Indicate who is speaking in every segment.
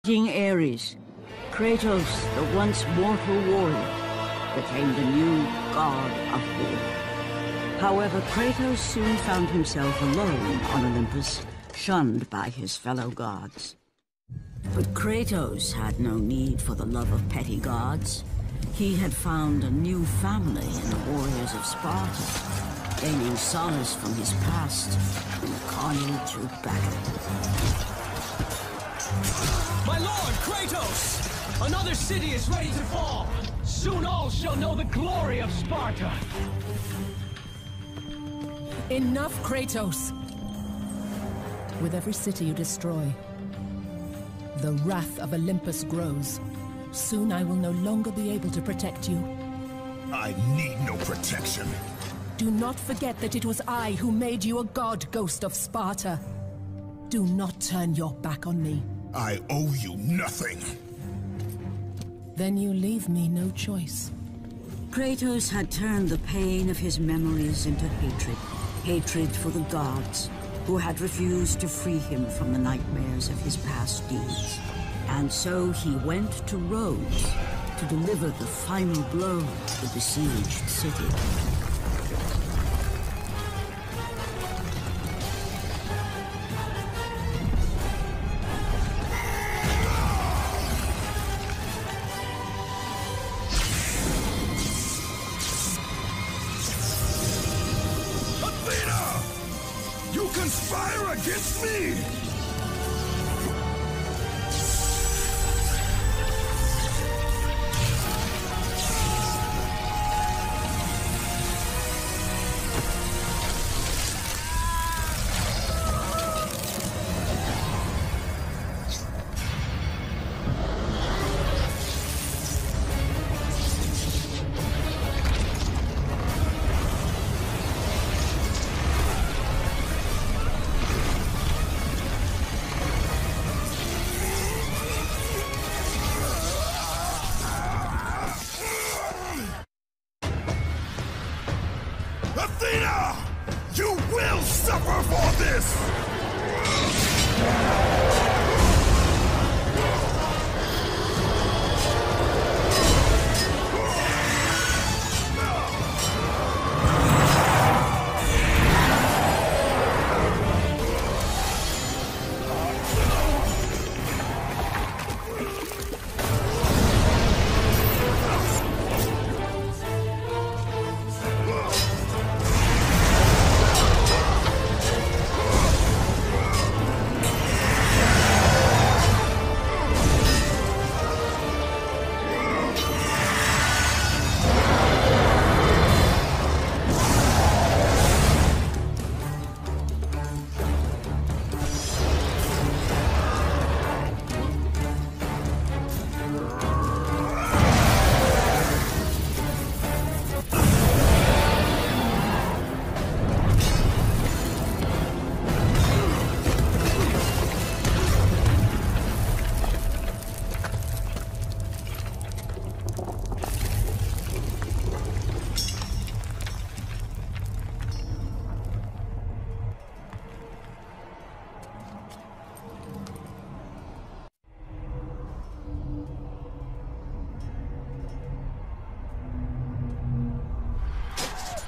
Speaker 1: King Ares, Kratos, the once mortal warrior, became the new god of war. However, Kratos soon found himself alone on Olympus, shunned by his fellow gods. But Kratos had no need for the love of petty gods. He had found a new family in the warriors of Sparta, gaining solace from his past in the carnage of battle.
Speaker 2: My lord, Kratos! Another city is ready to fall! Soon all shall know the glory of Sparta!
Speaker 3: Enough, Kratos! With every city you destroy, the wrath of Olympus grows. Soon I will no longer be able to protect you.
Speaker 4: I need no protection.
Speaker 3: Do not forget that it was I who made you a god, Ghost of Sparta. Do not turn your back on me.
Speaker 4: I owe you nothing.
Speaker 3: Then you leave me no choice.
Speaker 1: Kratos had turned the pain of his memories into hatred. Hatred for the gods, who had refused to free him from the nightmares of his past deeds. And so he went to Rhodes to deliver the final blow to the besieged city.
Speaker 4: You conspire against me! Athena! You will suffer for this!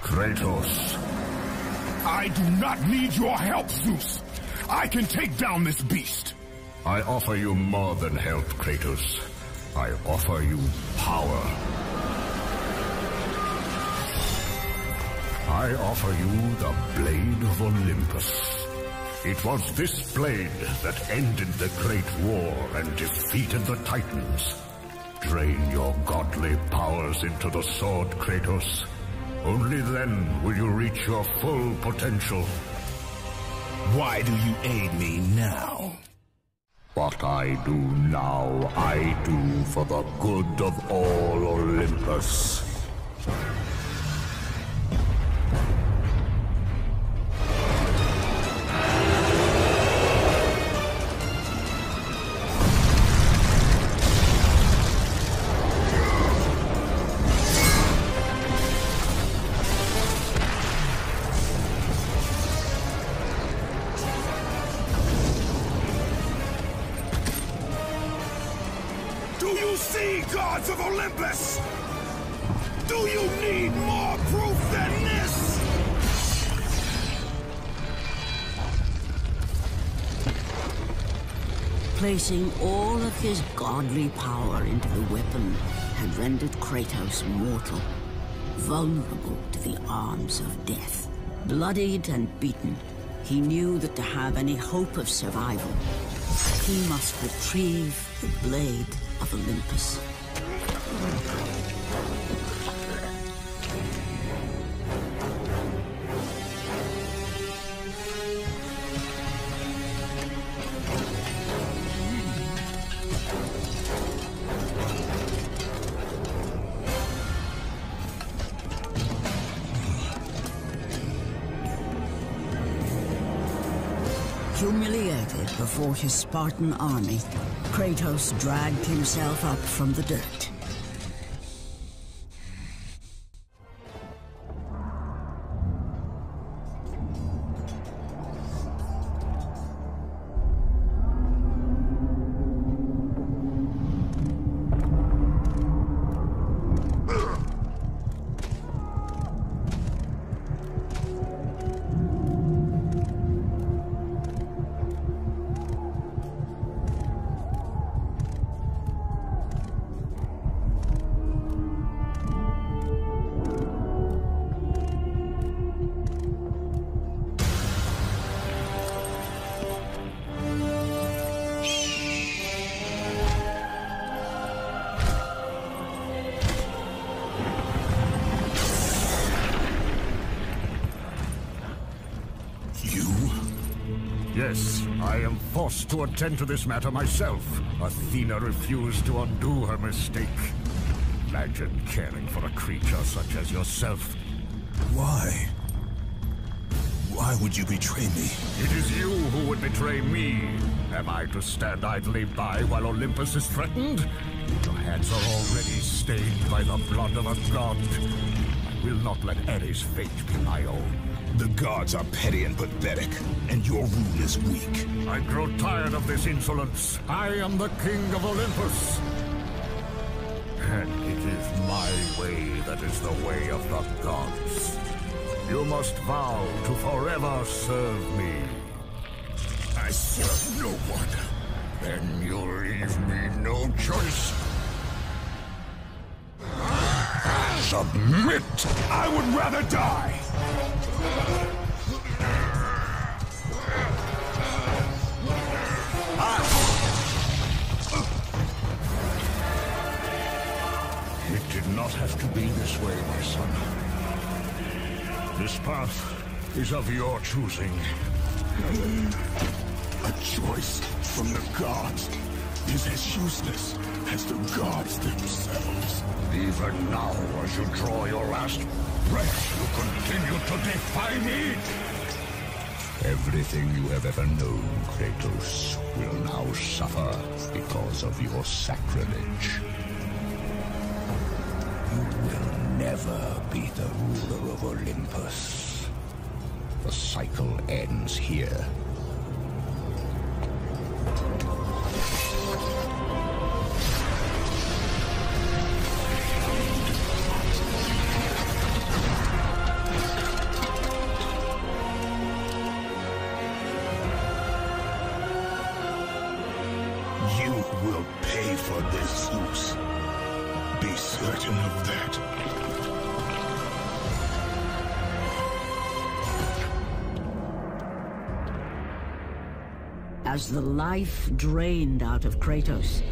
Speaker 4: Kratos. I do not need your help, Zeus. I can take down this beast. I offer you more than help, Kratos. I offer you power. I offer you the Blade of Olympus. It was this blade that ended the Great War and defeated the Titans. Drain your godly powers into the sword, Kratos. Only then will you reach your full potential. Why do you aid me now? What I do now, I do for the good of all Olympus.
Speaker 5: Do you see, gods of Olympus? Do you need more proof than this?
Speaker 1: Placing all of his godly power into the weapon had rendered Kratos mortal, vulnerable to the arms of death. Bloodied and beaten, he knew that to have any hope of survival, he must retrieve the blade of Olympus. Humiliated before his Spartan army, Kratos dragged himself up from the dirt.
Speaker 4: Yes, I am forced to attend to this matter myself. Athena refused to undo her mistake. Imagine caring for a creature such as yourself.
Speaker 5: Why? Why would you betray me?
Speaker 4: It is you who would betray me. Am I to stand idly by while Olympus is threatened? Your hands are already stained by the blood of a god. I will not let Ares' fate be my own.
Speaker 5: The gods are petty and pathetic, and your rule is weak.
Speaker 4: I grow tired of this insolence. I am the king of Olympus. And it is my way that is the way of the gods. You must vow to forever serve me.
Speaker 5: I serve no one.
Speaker 4: Then you leave me no choice.
Speaker 5: Submit! I would rather die!
Speaker 4: It did not have to be this way, my son. This path is of your choosing.
Speaker 5: A choice from the gods is as useless as the gods themselves.
Speaker 4: Even now, as you draw your last breath, you continue to defy me! Everything you have ever known, Kratos, will now suffer because of your sacrilege. You will never be the ruler of Olympus. The cycle ends here.
Speaker 5: You will pay for this, Zeus. Be certain of that.
Speaker 1: As the life drained out of Kratos,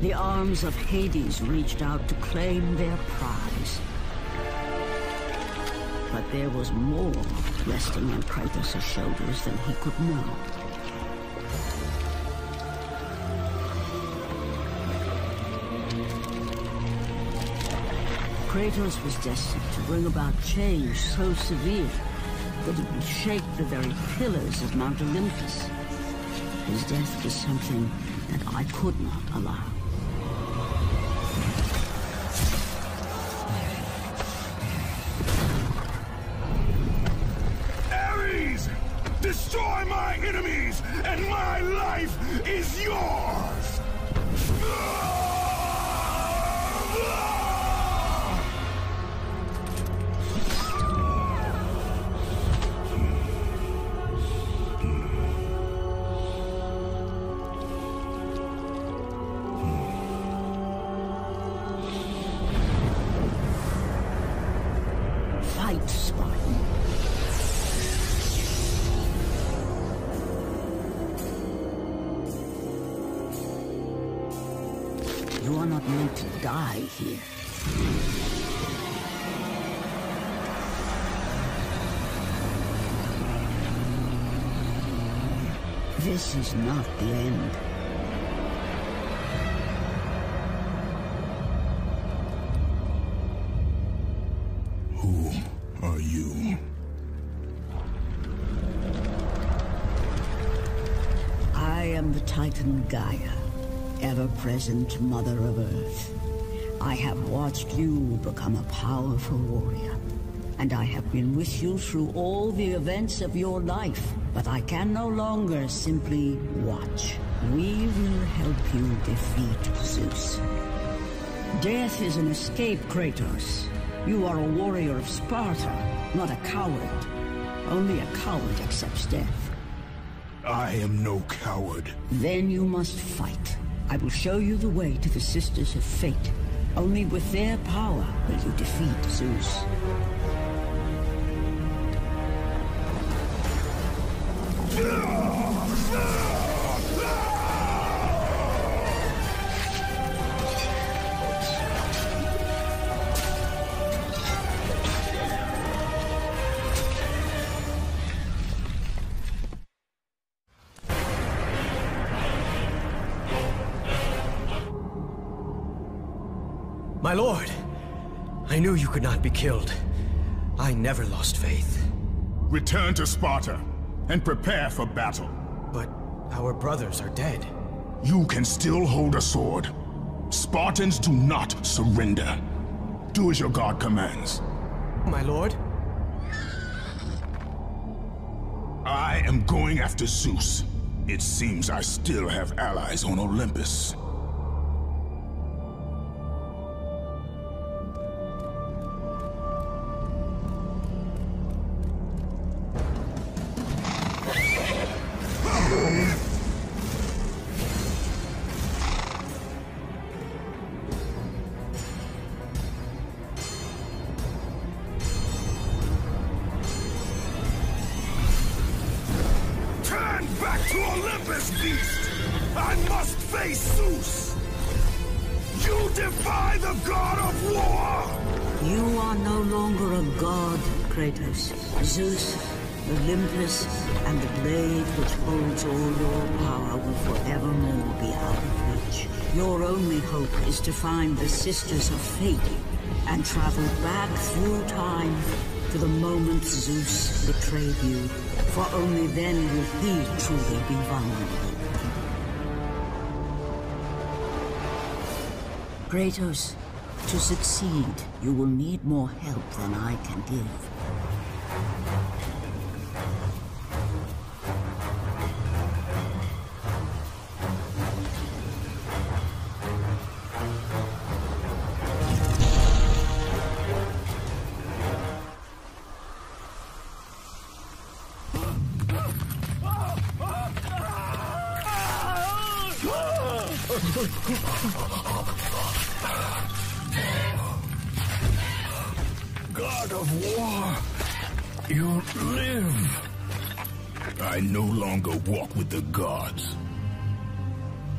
Speaker 1: the arms of Hades reached out to claim their prize. But there was more resting on Kratos' shoulders than he could know. Kratos was destined to bring about change so severe that it would shake the very pillars of Mount Olympus. His death was something that I could not allow.
Speaker 5: Ares! Destroy my enemies, and my life is yours!
Speaker 1: not meant to die here. This is not the end.
Speaker 5: Who are you?
Speaker 1: I am the Titan Gaia, ever-present Mother of Earth. I have watched you become a powerful warrior, and I have been with you through all the events of your life, but I can no longer simply watch. We will help you defeat Zeus. Death is an escape, Kratos. You are a warrior of Sparta, not a coward. Only a coward accepts death.
Speaker 5: I am no coward.
Speaker 1: Then you must fight. I will show you the way to the Sisters of Fate. Only with their power will you defeat Zeus.
Speaker 2: My lord, I knew you could not be killed. I never lost faith.
Speaker 5: Return to Sparta and prepare for battle.
Speaker 2: But our brothers are dead.
Speaker 5: You can still hold a sword. Spartans do not surrender. Do as your god commands.
Speaker 2: My lord?
Speaker 5: I am going after Zeus. It seems I still have allies on Olympus. To Olympus, beast! I must face Zeus! You defy the god of war!
Speaker 1: You are no longer a god, Kratos. Zeus, Olympus, and the blade which holds all your power will forevermore be out of reach. Your only hope is to find the Sisters of Fate and travel back through time to the moment Zeus betrayed you, for only then will he truly be vulnerable. Kratos, to succeed, you will need more help than I can give.
Speaker 4: God of war, you live.
Speaker 5: I no longer walk with the gods.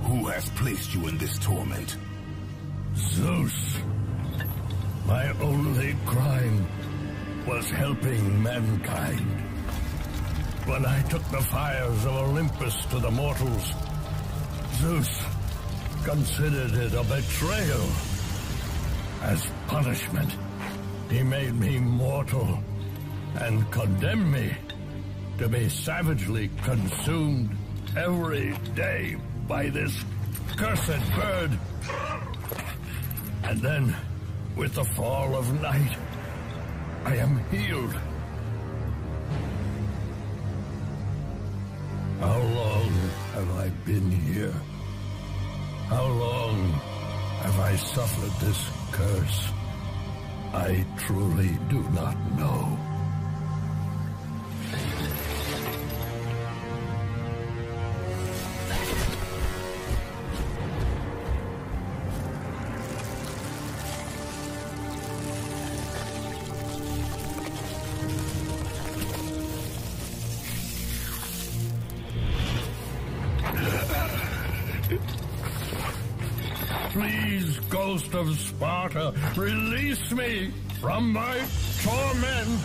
Speaker 5: Who has placed you in this torment?
Speaker 4: Zeus. My only crime was helping mankind. When I took the fires of Olympus to the mortals, Zeus considered it a betrayal. As punishment, he made me mortal and condemned me to be savagely consumed every day by this cursed bird. And then, with the fall of night, I am healed. How long have I been here? How long have I suffered this curse? I truly do not know. Please, ghost of Sparta, release me from my torment!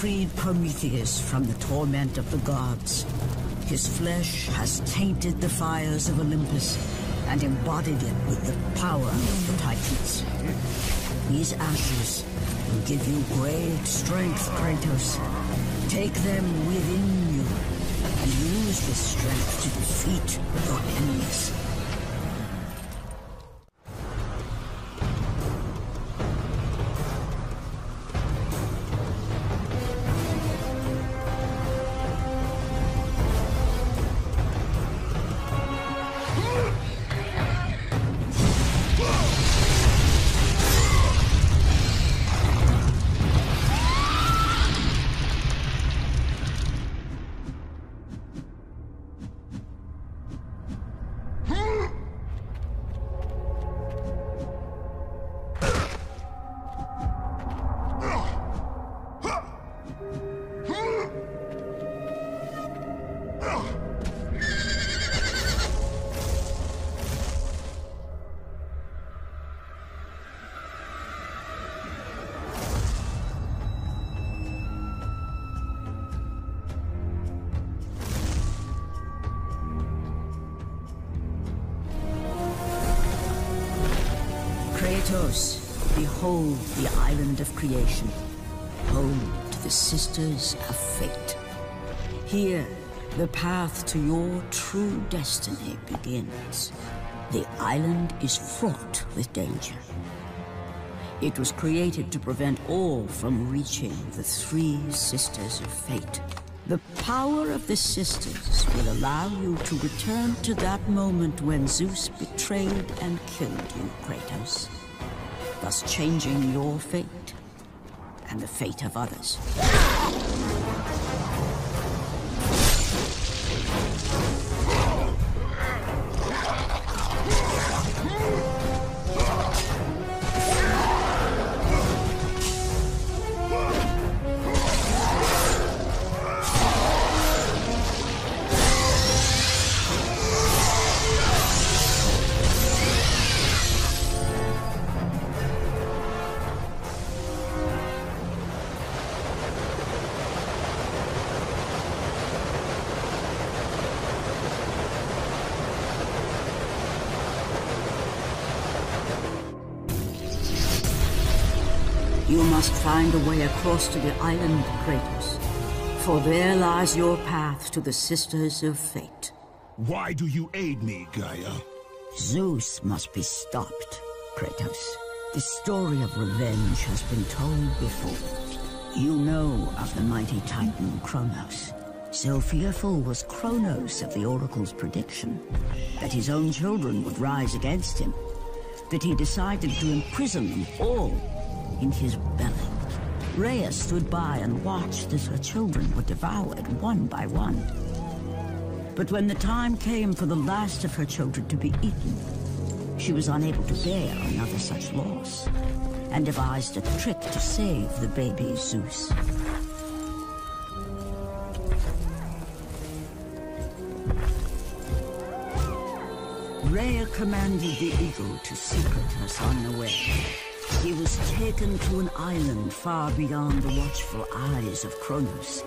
Speaker 1: Freed Prometheus from the torment of the gods. His flesh has tainted the fires of Olympus and embodied it with the power of the Titans. These ashes will give you great strength, Kratos. Take them within you and use this strength to defeat your enemies. Kratos, behold the island of creation, home to the Sisters of Fate. Here, the path to your true destiny begins. The island is fraught with danger. It was created to prevent all from reaching the three Sisters of Fate. The power of the Sisters will allow you to return to that moment when Zeus betrayed and killed you, Kratos, thus changing your fate and the fate of others. You must find a way across to the island, Kratos, for there lies your path to the Sisters of Fate.
Speaker 5: Why do you aid me, Gaia?
Speaker 1: Zeus must be stopped, Kratos. The story of revenge has been told before. You know of the mighty Titan Kronos. So fearful was Kronos of the Oracle's prediction that his own children would rise against him, that he decided to imprison them all in his belly. Rhea stood by and watched as her children were devoured one by one. But when the time came for the last of her children to be eaten, she was unable to bear another such loss, and devised a trick to save the baby Zeus. Rhea commanded the eagle to secret her son away. He was taken to an island far beyond the watchful eyes of Kronos.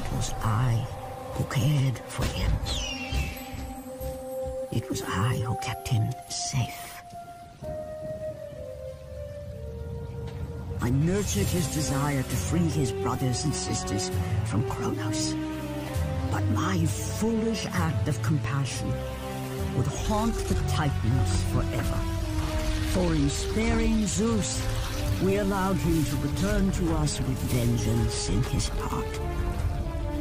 Speaker 1: It was I who cared for him. It was I who kept him safe. I nurtured his desire to free his brothers and sisters from Kronos. But my foolish act of compassion would haunt the Titans forever. For in sparing Zeus, we allowed him to return to us with vengeance in his heart.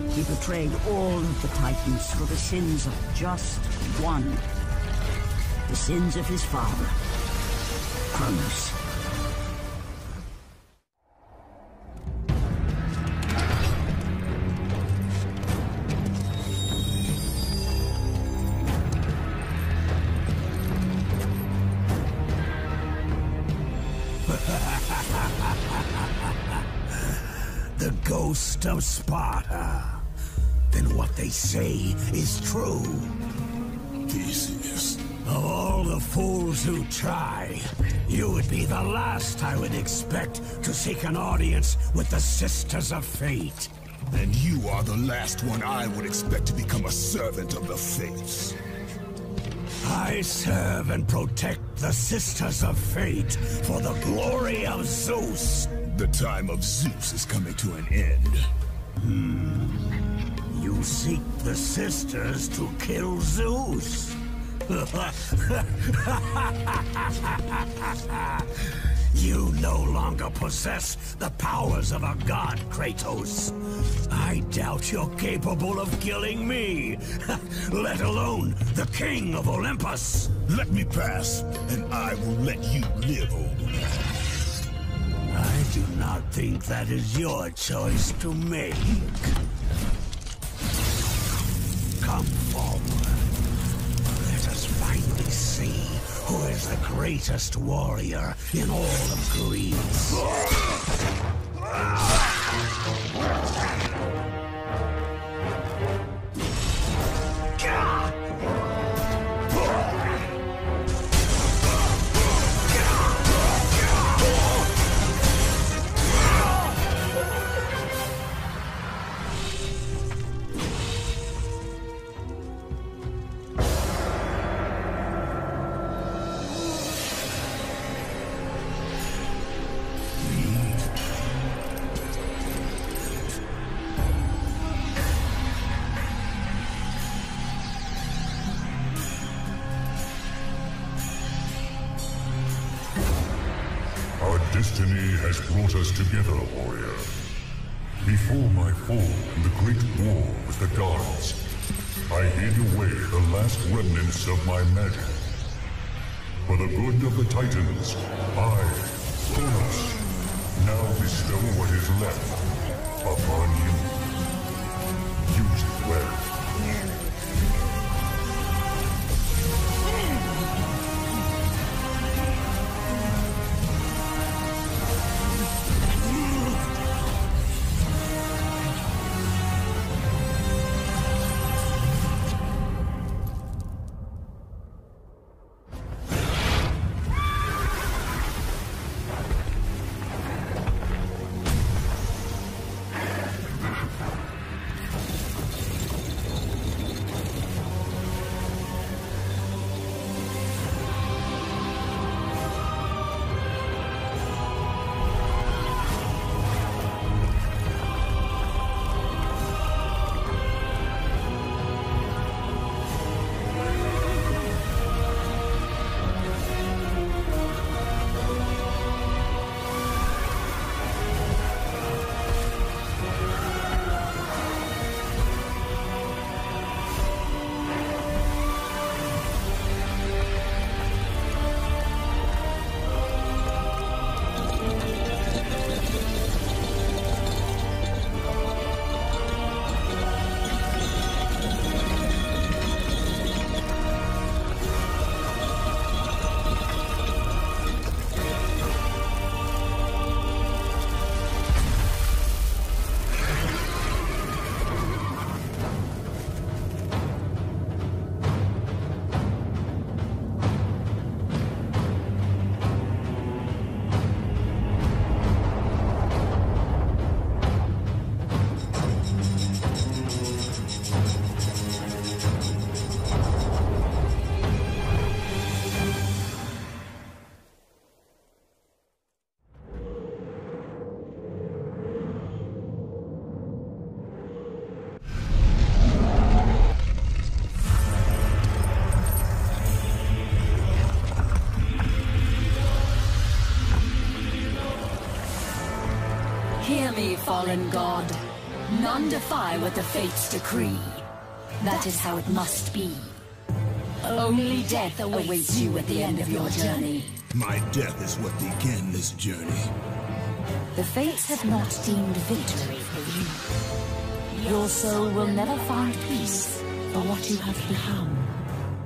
Speaker 1: He betrayed all of the Titans for the sins of just one. The sins of his father, Kronos.
Speaker 6: The ghost of Sparta. Then what they say is true.
Speaker 5: Theseus.
Speaker 6: Of all the fools who try, you would be the last I would expect to seek an audience with the Sisters of Fate.
Speaker 5: And you are the last one I would expect to become a servant of the Fates.
Speaker 6: I serve and protect the Sisters of Fate for the glory of Zeus.
Speaker 5: The time of Zeus is coming to an end.
Speaker 6: You seek the Sisters to kill Zeus. You no longer possess the powers of a god, Kratos. I doubt you're capable of killing me, let alone the king of Olympus.
Speaker 5: Let me pass, and I will let you live, old man.
Speaker 6: I do not think that is your choice to make. Come forward. Let us finally see who is the greatest warrior in all of Greece.
Speaker 4: Destiny has brought us together, warrior. Before my fall in the great war with the gods, I hid away the last remnants of my magic. For the good of the Titans, I, Kronos, now bestow what is left upon you. Use it well.
Speaker 7: fallen god. None defy what the fates decree. That is how it must be. Only death awaits you at the end of your journey.
Speaker 6: My death is what began this journey.
Speaker 7: The fates have not deemed victory for you. Your soul will never find peace for what you have become.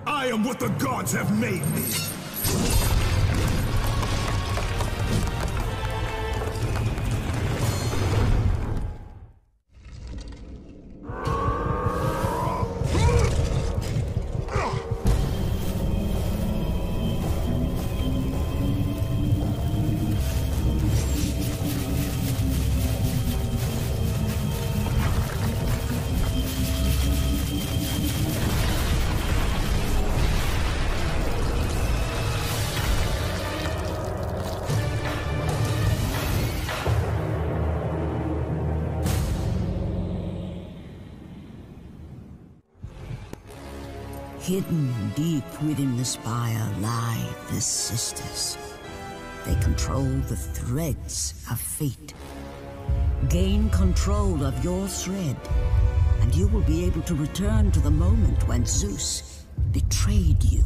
Speaker 6: I am what the gods have made me!
Speaker 1: Hidden deep within the spire lie the sisters. They control the threads of fate. Gain control of your thread, and you will be able to return to the moment when Zeus betrayed you.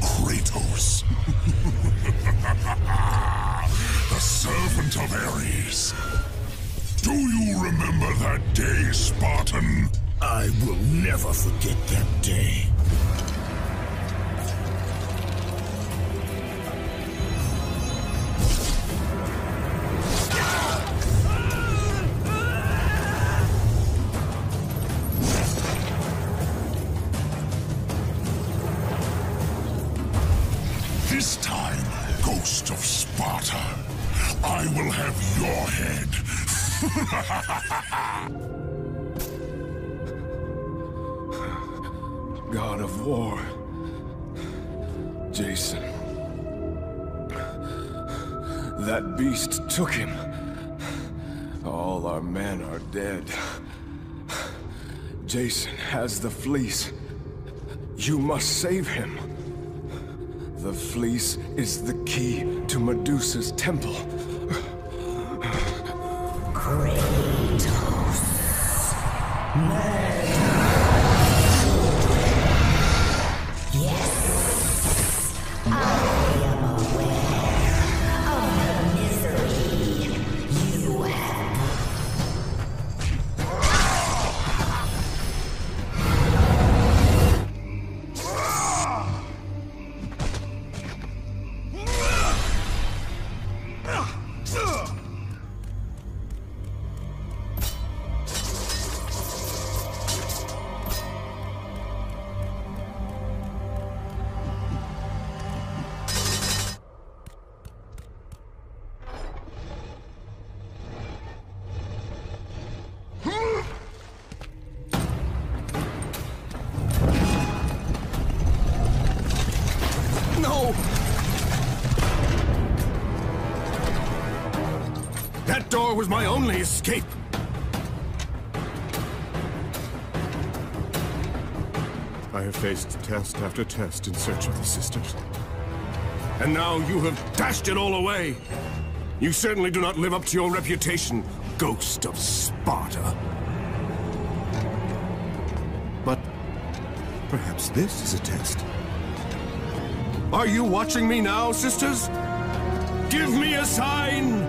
Speaker 5: Kratos. The servant of Ares. Do you remember that day, Spartan?
Speaker 6: I will never forget that day.
Speaker 5: This time, Ghost of Sparta, I will have your head.
Speaker 8: God of War, Jason. That beast took him. All our men are dead. Jason has the fleece. You must save him. The fleece is the key to Medusa's temple.
Speaker 1: Kratos. Murder. Yes. I am aware of the misery you have.
Speaker 8: That door was my only escape! I have faced test after test in search of the sisters. And now you have dashed it all away! You certainly do not live up to your reputation, Ghost of Sparta. But perhaps this is a test. Are you watching me now, sisters? Give me a sign!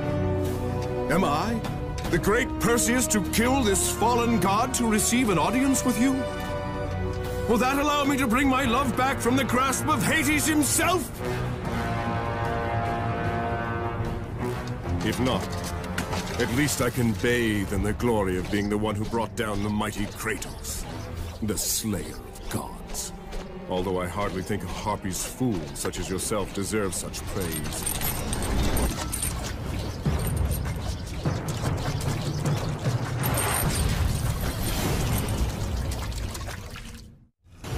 Speaker 8: Am I, the great Perseus, to kill this fallen god to receive an audience with you? Will that allow me to bring my love back from the grasp of Hades himself? If not, at least I can bathe in the glory of being the one who brought down the mighty Kratos, the slayer of gods. Although I hardly think a Harpy's fool such as yourself deserves such praise.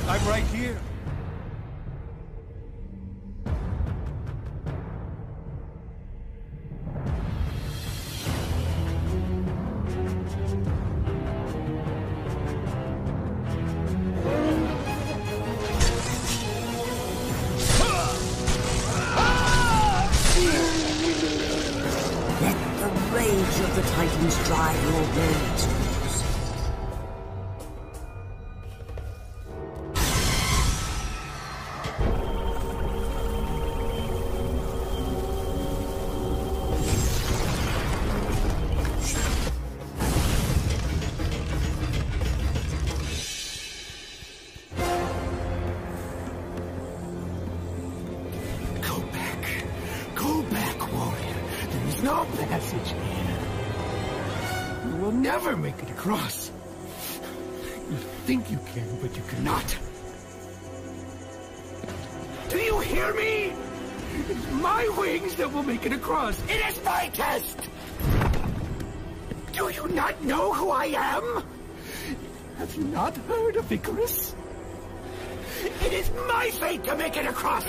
Speaker 2: I'm right here.
Speaker 1: The Titans drive your blades.
Speaker 6: Go back, warrior. There is no passage here. You will never make it across. You think you can, but you cannot. Do you hear me? It's my wings that will make it across. It is my test! Do you not know who I am? Have you not heard of Icarus? It is my fate to make it across,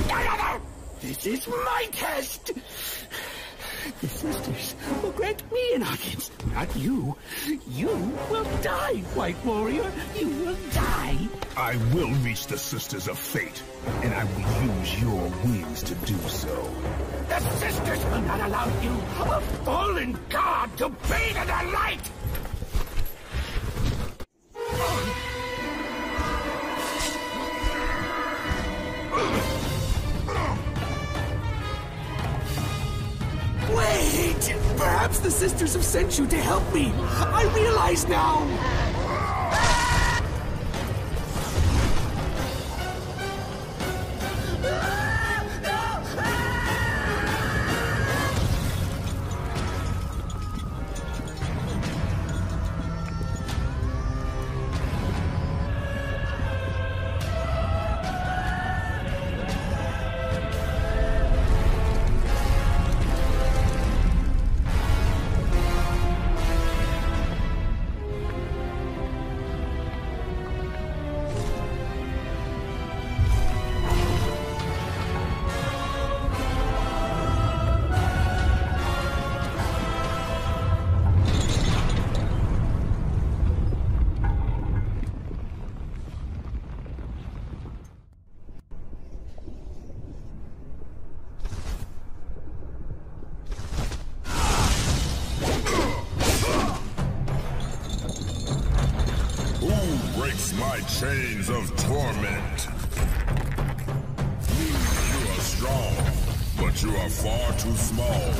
Speaker 6: none other! This is my test! The sisters will grant me an audience, not you. You will die, White Warrior. You will die.
Speaker 5: I will reach the Sisters of Fate, and I will use your wings to do so.
Speaker 6: The sisters will not allow you, a fallen god, to bathe in their light! Wait! Perhaps the sisters have sent you to help me! I realize now!
Speaker 4: My chains of torment. You are strong, but you are far too small,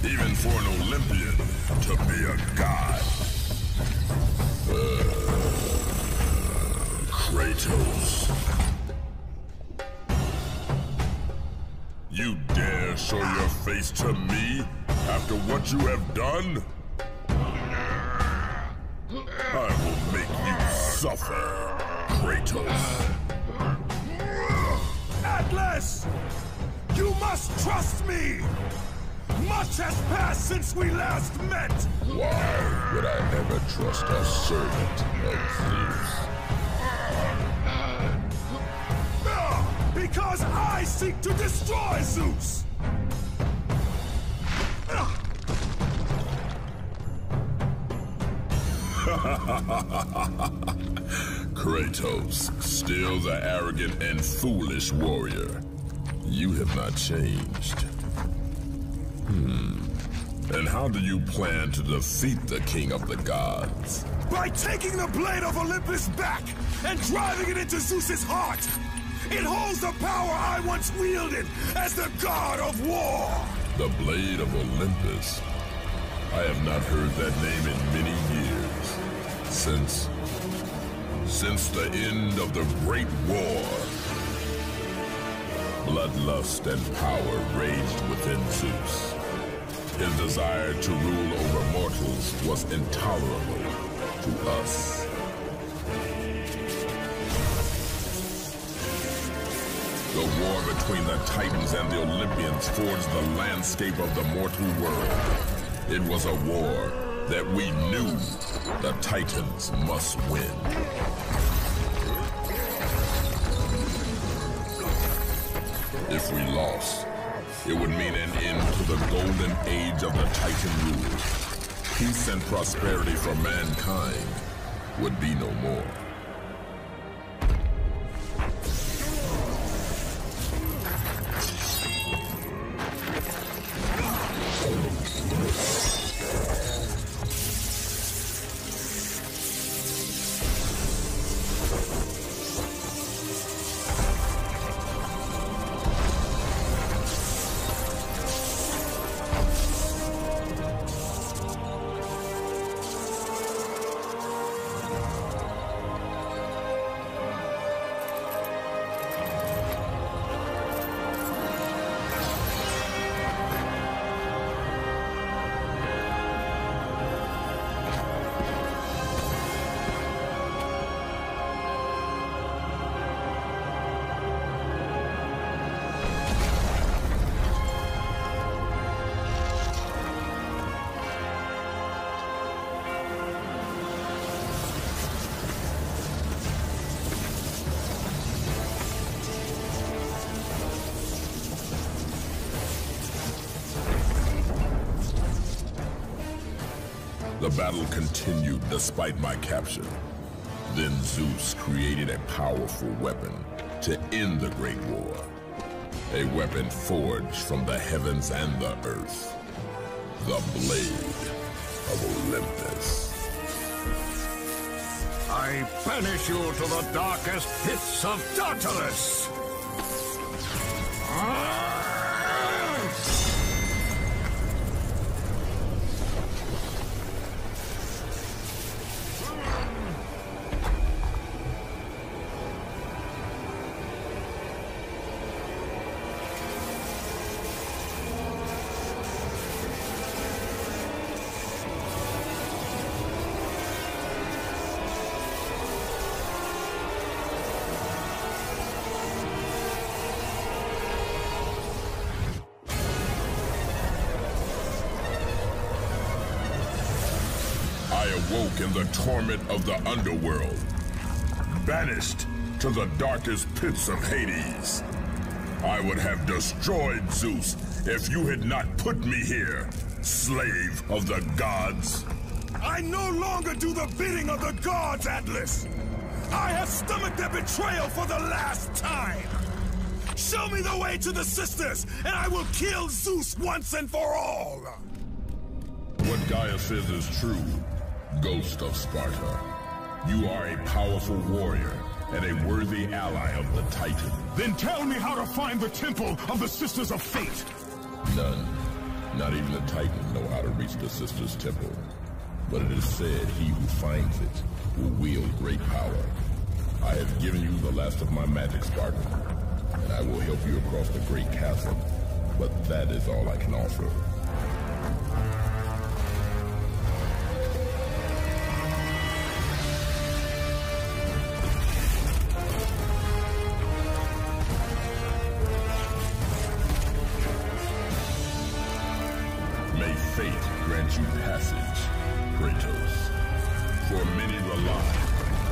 Speaker 4: even for an Olympian to be a god. Kratos. You dare show your face to me after what you have done? I will make you suffer, Kratos.
Speaker 5: Atlas! You must trust me! Much has passed since we last met!
Speaker 4: Why would I ever trust a servant of Zeus?
Speaker 5: Because I seek to destroy Zeus!
Speaker 4: Kratos, still the arrogant and foolish warrior. You have not changed. And how do you plan to defeat the king of the gods?
Speaker 5: By taking the blade of Olympus back and driving it into Zeus's heart!
Speaker 6: It holds the power I once wielded as the god of war!
Speaker 9: The Blade of Olympus. I have not heard that name in many years. Since the end of the Great War. Bloodlust and power raged within Zeus. His desire to rule over mortals was intolerable to us. The war between the Titans and the Olympians forged the landscape of the mortal world. It was a war that we knew the Titans must win. If we lost, it would mean an end to the golden age of the Titan rule. Peace and prosperity for mankind would be no more. The battle continued despite my capture. Then Zeus created a powerful weapon to end the Great War. A weapon forged from the heavens and the earth. The Blade of Olympus.
Speaker 6: I banish you to the darkest pits of Tartarus!
Speaker 9: I awoke in the torment of the underworld, banished to the darkest pits of Hades. I would have destroyed Zeus if you had not put me here, slave of the gods.
Speaker 6: I no longer do the bidding of the gods, Atlas! I have stomached their betrayal for the last time! Show me the way to the sisters, and I will kill Zeus once and for all!
Speaker 9: What Gaia says is true, Ghost of Sparta. You are a powerful warrior and a worthy ally of the Titan.
Speaker 5: Then tell me how to find the Temple of the Sisters of Fate!
Speaker 9: None. Not even the Titans know how to reach the Sisters' Temple. But it is said he who finds it will wield great power. I have given you the last of my magic, Spartan, and I will help you across the great chasm. But that is all I can offer. May fate grant you passage, Kratos. For many rely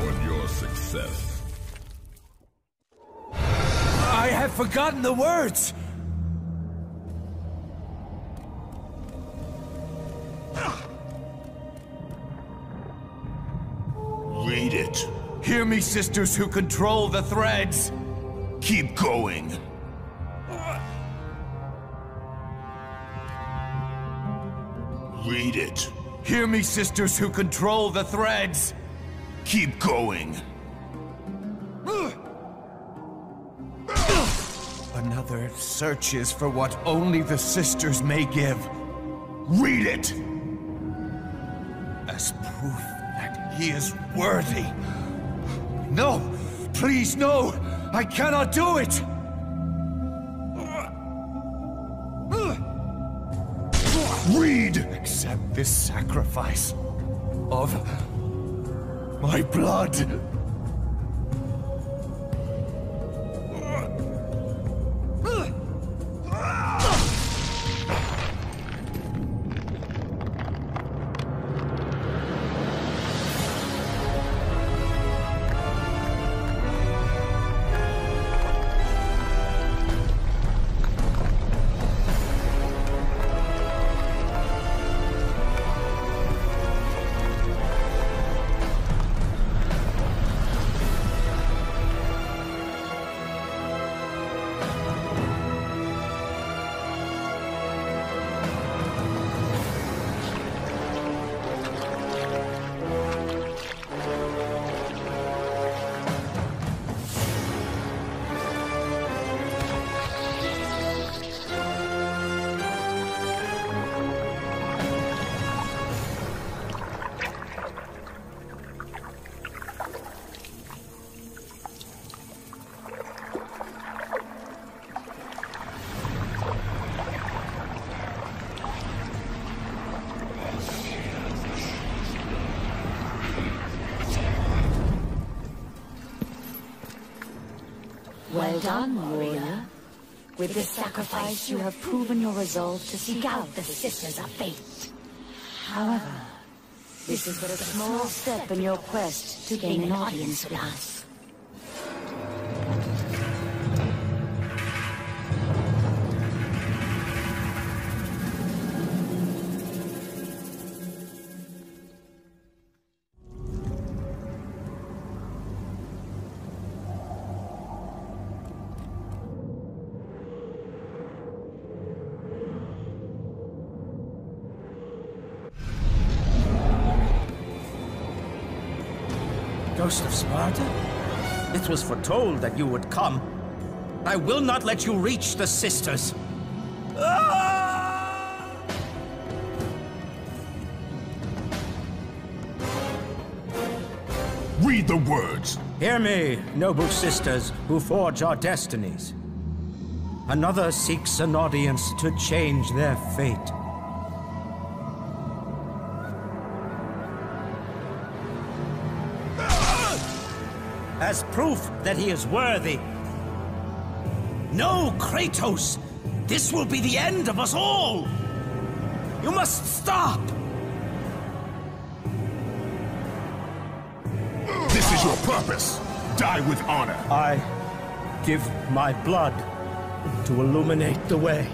Speaker 9: on your success.
Speaker 2: I have forgotten the words!
Speaker 6: Read it.
Speaker 2: Hear me, sisters who control the threads!
Speaker 6: Keep going. Read it.
Speaker 2: Hear me, sisters who control the threads!
Speaker 6: Keep going.
Speaker 10: father searches for what only the sisters may give.
Speaker 5: Read it!
Speaker 10: As proof that he is worthy. No! Please, no! I cannot do it!
Speaker 5: Read!
Speaker 10: Accept this sacrifice of my blood.
Speaker 7: Well done, warrior. With this sacrifice, you have proven your resolve to seek out the Sisters of Fate. However, this is but a small step in your quest to gain an audience with us.
Speaker 11: Ghost of Sparta? It was foretold that you would come. I will not let you reach the sisters.
Speaker 5: Read the words.
Speaker 11: Hear me, noble sisters who forge our destinies. Another seeks an audience to change their fate. As proof that he is worthy. No, Kratos! This will be the end of us all! You must stop!
Speaker 5: This is your purpose. Die with honor.
Speaker 11: I give my blood to illuminate the way.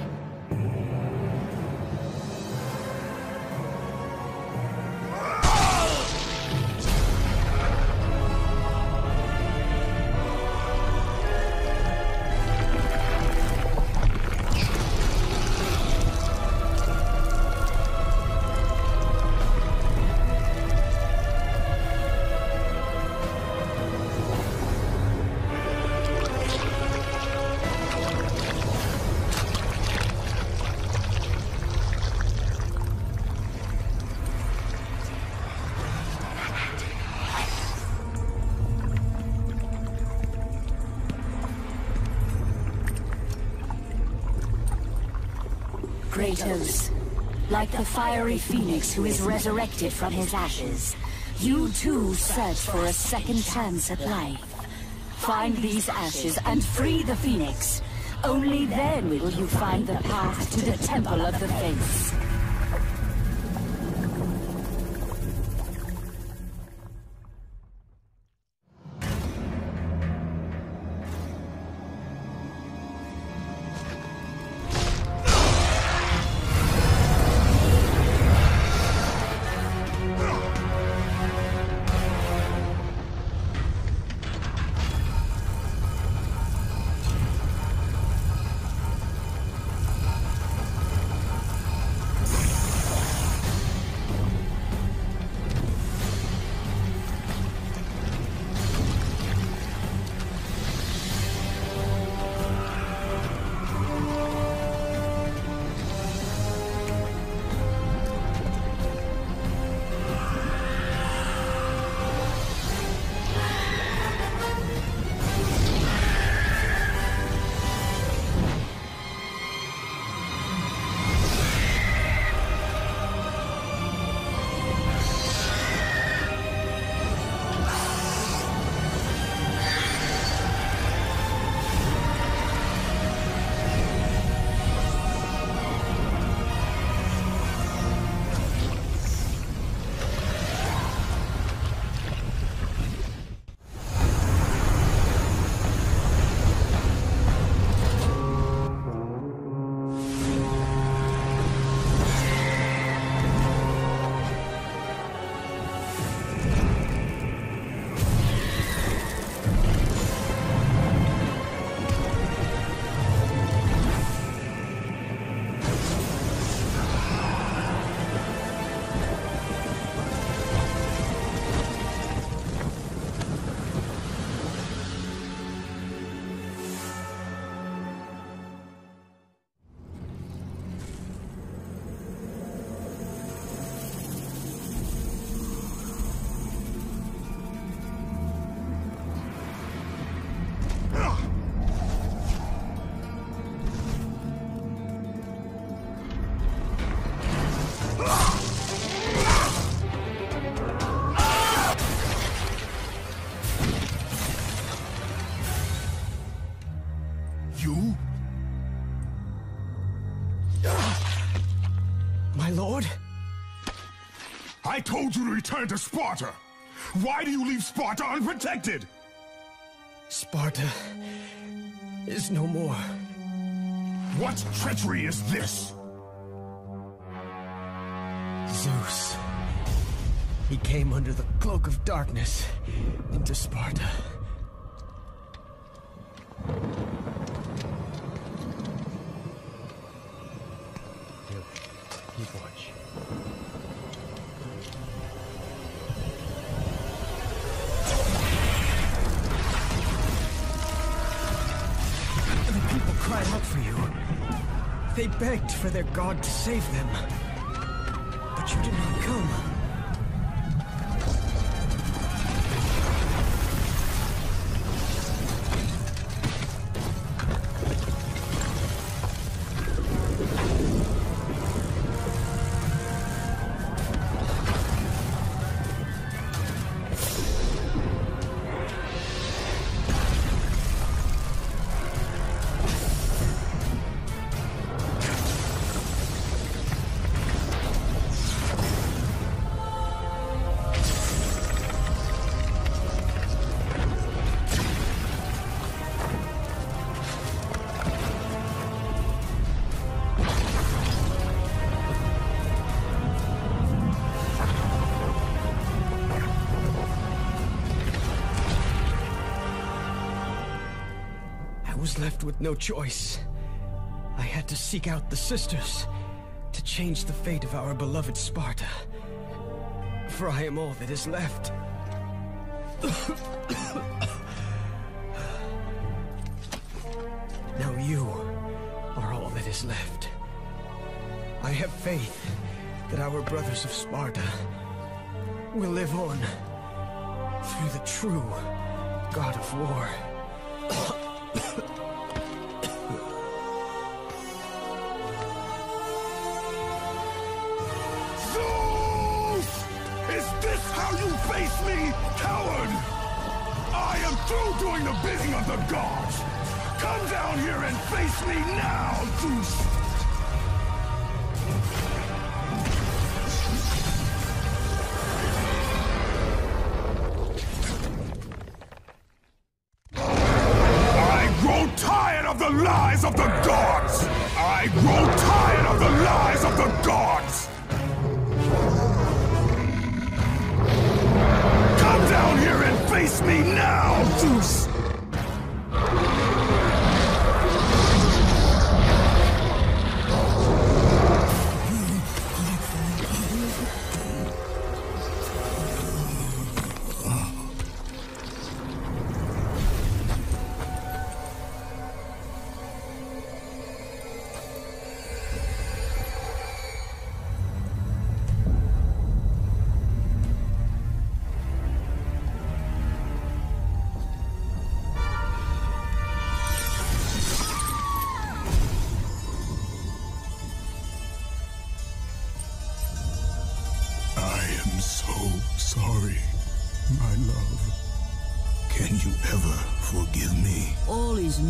Speaker 7: Kratos, like the fiery phoenix who is resurrected from his ashes, you too search for a second chance at life. Find these ashes and free the phoenix. Only then will you find the path to the Temple of the Fates.
Speaker 5: told you to return to Sparta! Why do you leave Sparta unprotected?
Speaker 2: Sparta is no more.
Speaker 5: What treachery is this?
Speaker 2: Zeus. He came under the cloak of darkness into Sparta. Here, keep watch. The people cried out for you. They begged for their god to save them. But you did not come. Left with no choice. I had to seek out the sisters to change the fate of our beloved Sparta. For I am all that is left. Now you are all that is left. I have faith that our brothers of Sparta will live on through the true God of War.
Speaker 5: Face me, coward! I am through doing the bidding of the gods! Come down here and face me now, Zeus! I grow tired of the lies of the gods! I grow tired of the lies of the gods! Down here and face me now, Zeus!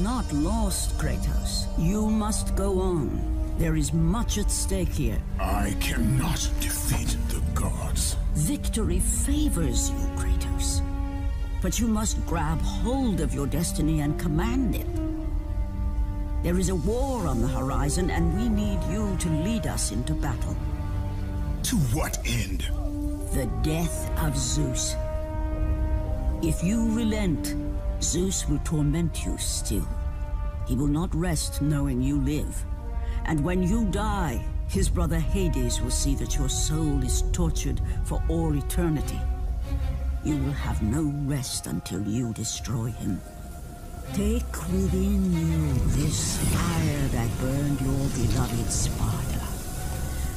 Speaker 1: Not lost, Kratos. You must go on. There is much at stake here.
Speaker 5: I cannot defeat the gods.
Speaker 1: Victory favors you, Kratos. But you must grab hold of your destiny and command it. There is a war on the horizon, and we need you to lead us into battle.
Speaker 5: To what end?
Speaker 1: The death of Zeus. If you relent, Zeus will torment you still. He will not rest knowing you live. And when you die, his brother Hades will see that your soul is tortured for all eternity. You will have no rest until you destroy him. Take within you this fire that burned your beloved Sparta.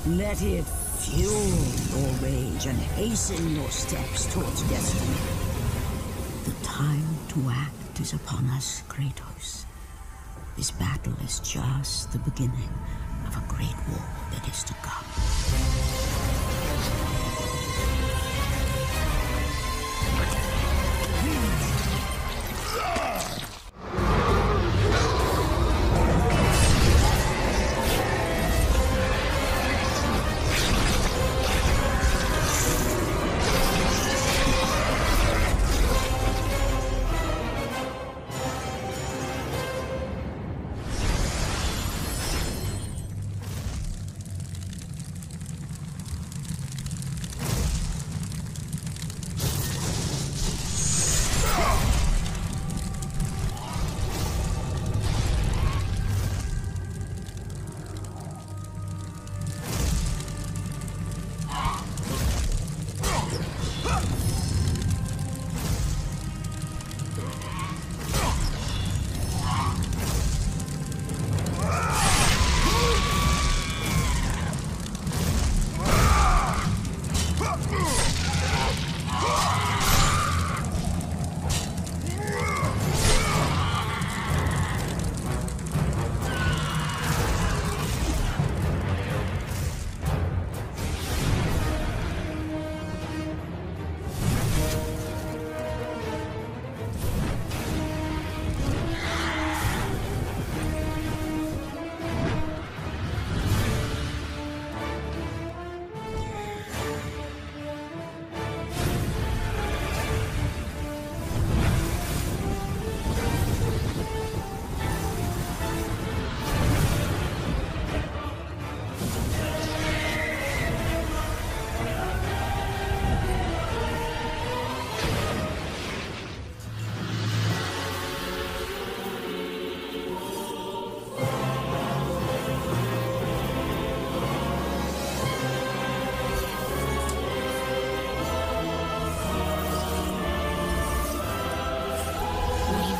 Speaker 1: Let it fuel your rage and hasten your steps towards destiny. The time to act is upon us, Kratos. This battle is just the beginning of a great war that is to come.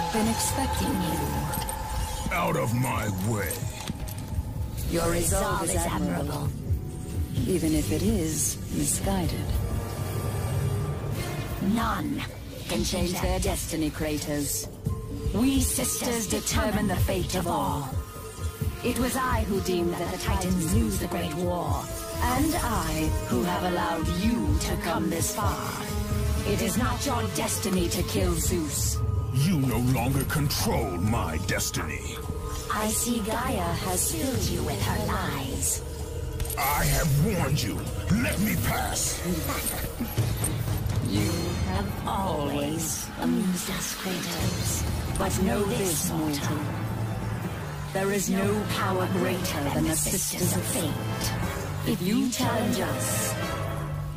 Speaker 7: I've been expecting you.
Speaker 5: Out of my way.
Speaker 7: Your resolve is admirable, even if it is misguided. None can change their destiny, Kratos. We sisters determine the fate of all. It was I who deemed that the Titans lose the Great War, and I who have allowed you to come this far. It is not your destiny to kill Zeus.
Speaker 5: You no longer control my destiny.
Speaker 7: I see Gaia has filled you with her lies.
Speaker 5: I have warned you. Let me pass.
Speaker 7: You have always amused us, Kratos. But know this, mortal. There is no power greater than the Sisters of Fate. If you challenge us,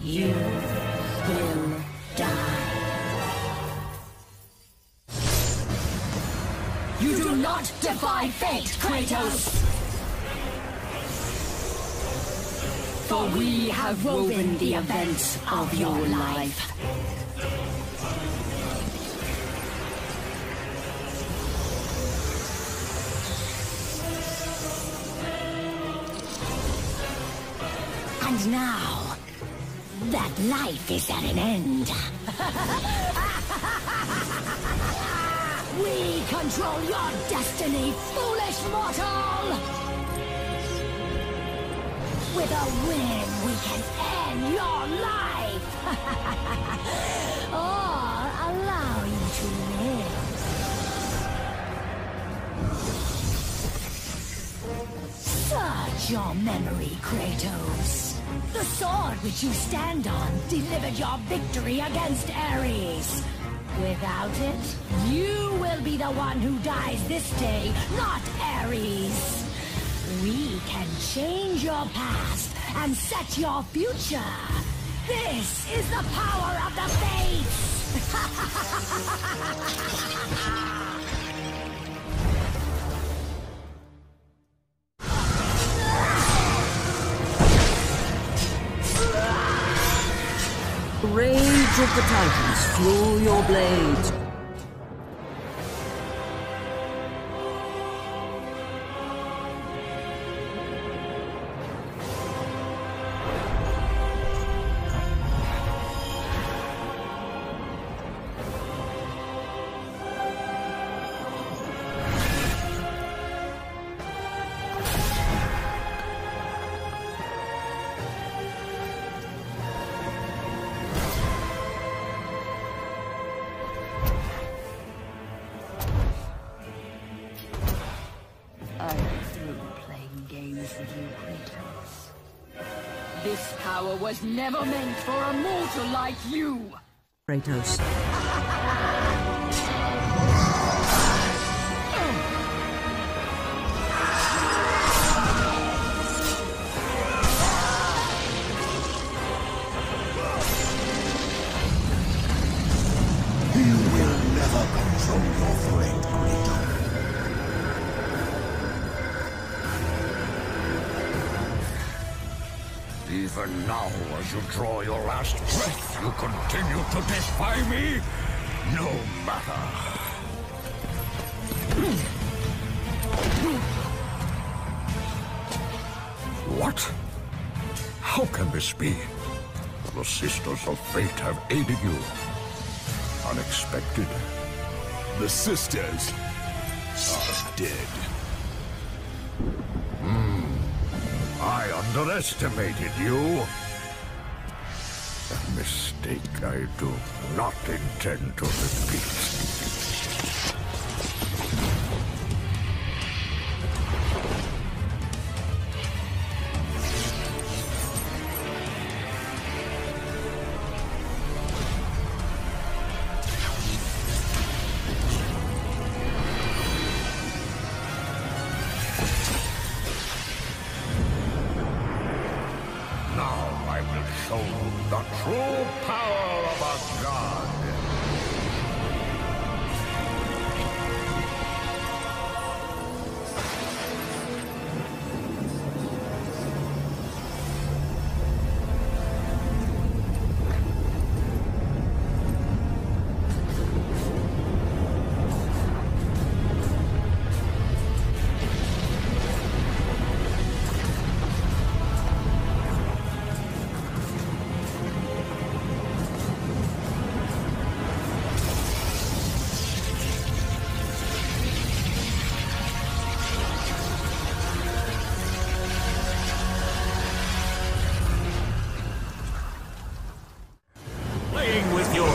Speaker 7: you will die. You do not defy fate, Kratos! For we have woven the events of your life. And now, that life is at an end. We control your destiny, foolish mortal! With a win, we can end your life! Or allow you to live. Search your memory, Kratos. The sword which you stand on delivered your victory against Ares. Without it, you will be the one who dies this day, not Ares. We can change your past and set your future. This is the power of the Fates!
Speaker 1: Rage of the Titans, fuel your blades.
Speaker 7: This power was never meant for a mortal like you!
Speaker 1: Kratos.
Speaker 6: You will never control your fate, Kratos.
Speaker 4: Even now, as you draw your last breath, you continue to defy me? No matter. What? How can this be? The Sisters of Fate have aided you. Unexpected.
Speaker 5: The sisters are dead.
Speaker 4: I underestimated you. A mistake I do not intend to repeat. Show the true power of a god.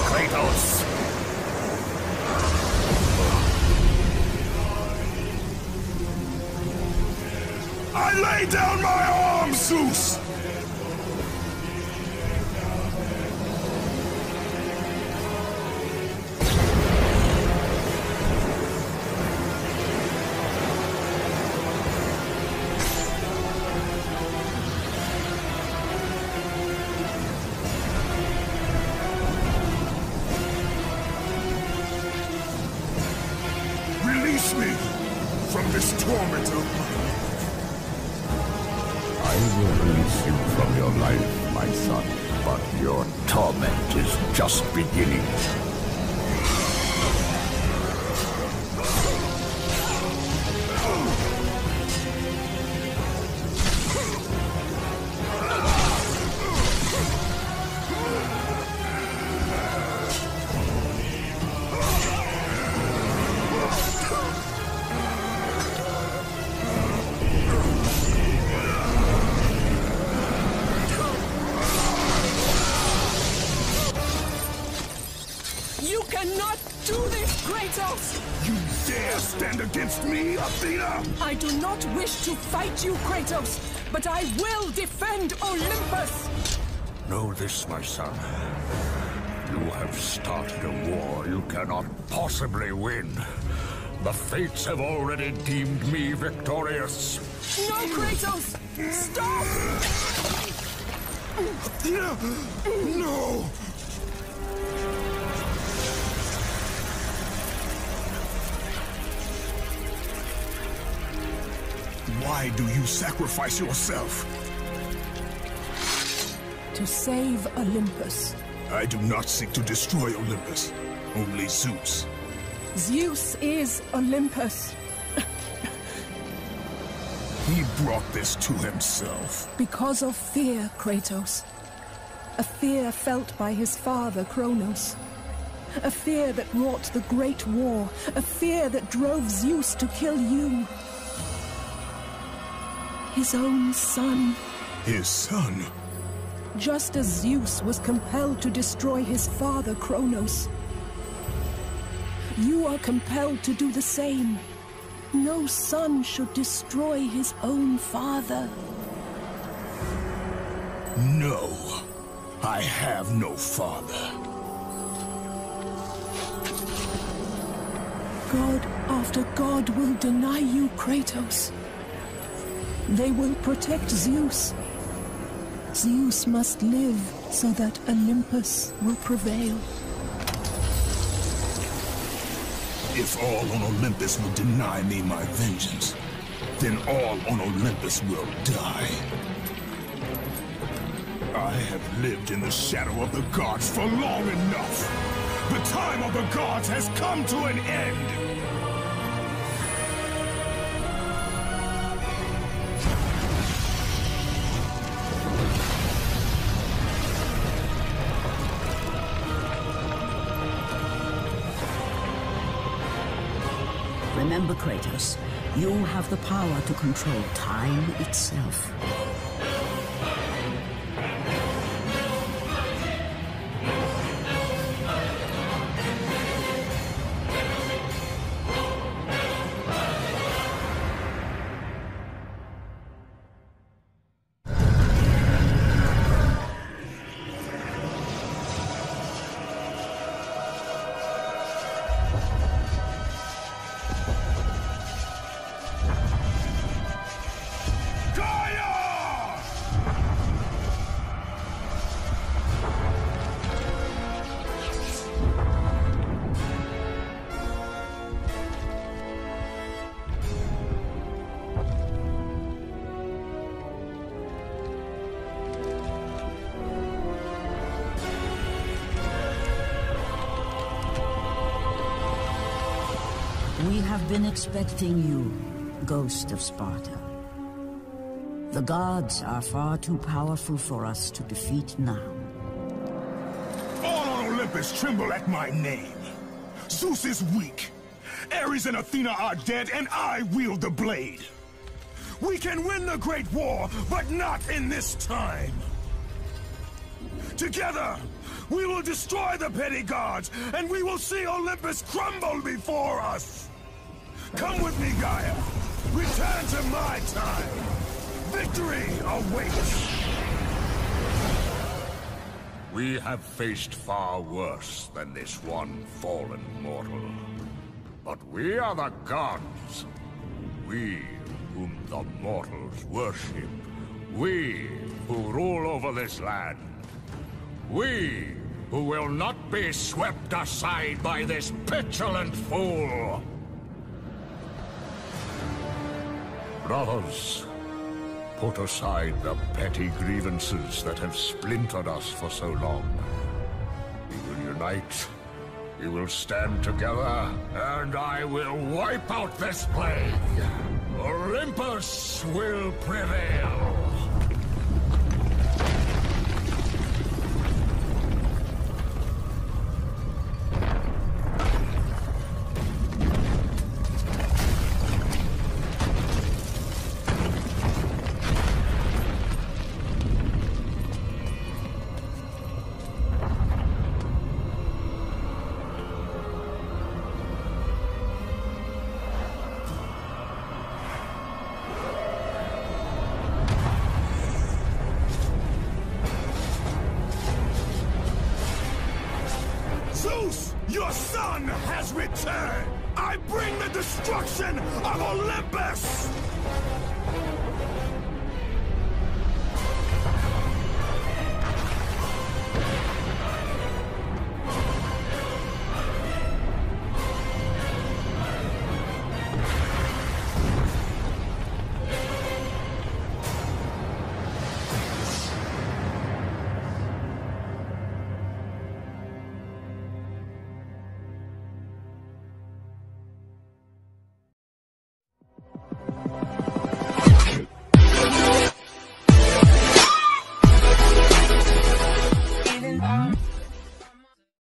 Speaker 6: Kratos!
Speaker 5: I lay down my arms, Zeus! Release me from this torment of mine.
Speaker 4: I will release you from your life, my son, but your torment is just beginning.
Speaker 3: You cannot do this, Kratos!
Speaker 5: You dare stand against me, Athena?
Speaker 3: I do not wish to fight you, Kratos, but I will defend Olympus!
Speaker 6: Know this, my son. You have started a war you cannot possibly win. The fates have already deemed me victorious.
Speaker 3: No, Kratos! Stop!
Speaker 5: Athena! No! Why do you sacrifice yourself?
Speaker 3: To save Olympus.
Speaker 5: I do not seek to destroy Olympus. Only Zeus.
Speaker 3: Zeus is Olympus.
Speaker 5: He brought this to himself.
Speaker 3: Because of fear, Kratos. A fear felt by his father, Kronos. A fear that wrought the Great War. A fear that drove Zeus to kill you. His own son.
Speaker 5: His son?
Speaker 3: Just as Zeus was compelled to destroy his father, Kronos. You are compelled to do the same. No son should destroy his own father.
Speaker 5: No. I have no father.
Speaker 3: God after God will deny you, Kratos. They will protect Zeus. Zeus must live so that Olympus will prevail.
Speaker 5: If all on Olympus will deny me my vengeance, then all on Olympus will die. I have lived in the shadow of the gods for long enough. The time of the gods has come to an end.
Speaker 1: Remember, Kratos, you have the power to control time itself. We have been expecting you, Ghost of Sparta. The gods are far too powerful for us to defeat now.
Speaker 5: All on Olympus tremble at my name. Zeus is weak. Ares and Athena are dead, and I wield the blade. We can win the Great War, but not in this time. Together, We will destroy the petty gods, and we will see Olympus crumble before us! Come with me, Gaia! Return to my time! Victory awaits!
Speaker 4: We have faced far worse than this one fallen mortal. But we are the gods. We whom the mortals worship. We who rule over this land. We who will not be swept aside by this petulant fool. Brothers, put aside the petty grievances that have splintered us for so long. We will unite, we will stand together, and I will wipe out this plague. Olympus will prevail.
Speaker 5: Your son has returned! I bring the destruction of Olympus!